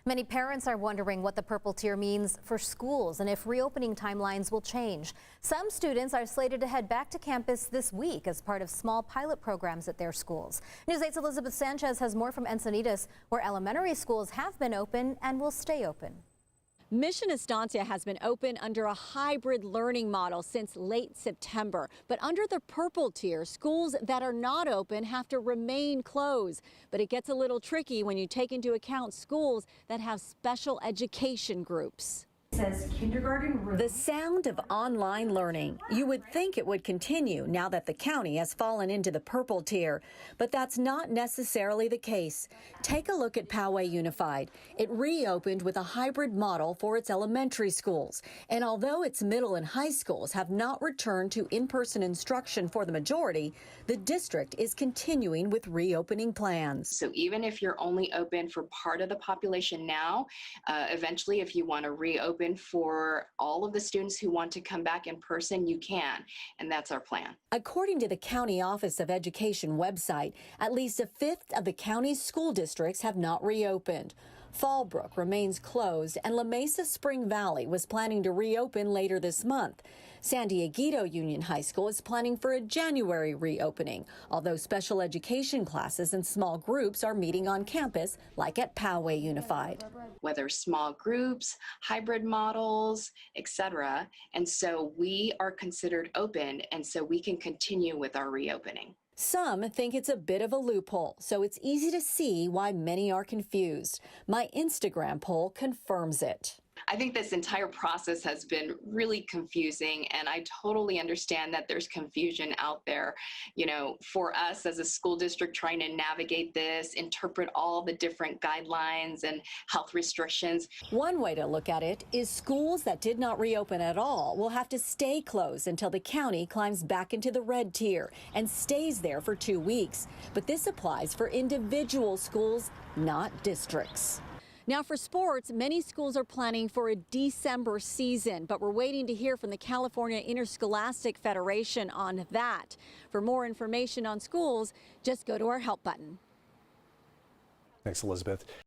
Many parents are wondering what the purple tier means for schools and if reopening timelines will change. Some students are slated to head back to campus this week as part of small pilot programs at their schools. News 8's Elizabeth Sanchez has more from Encinitas, where elementary schools have been open and will stay open. Mission Estancia has been open under a hybrid learning model since late September. But under the purple tier, schools that are not open have to remain closed. But it gets a little tricky when you take into account schools that have special education groups. Says kindergarten room. The sound of online learning. You would think it would continue now that the county has fallen into the purple tier, but that's not necessarily the case. Take a look at Poway Unified. It reopened with a hybrid model for its elementary schools. And although its middle and high schools have not returned to in-person instruction for the majority, the district is continuing with reopening plans. So even if you're only open for part of the population now, eventually if you want to reopen for all of the students who want to come back in person, you can, and that's our plan. According to the County Office of Education website, at least a fifth of the county's school districts have not reopened. Fallbrook remains closed, and La Mesa Spring Valley was planning to reopen later this month. San Dieguito Union High School is planning for a January reopening, although special education classes and small groups are meeting on campus, like at Poway Unified. Whether small groups, hybrid models, etc. And so we are considered open, and so we can continue with our reopening. Some think it's a bit of a loophole, so it's easy to see why many are confused. My Instagram poll confirms it. I think this entire process has been really confusing, and I totally understand that there's confusion out there. You know, for us as a school district trying to navigate this, interpret all the different guidelines and health restrictions. One way to look at it is schools that did not reopen at all will have to stay closed until the county climbs back into the red tier and stays there for 2 weeks. But this applies for individual schools, not districts. Now for sports, many schools are planning for a December season, but we're waiting to hear from the California Interscholastic Federation on that. For more information on schools, just go to our help button. Thanks, Elizabeth.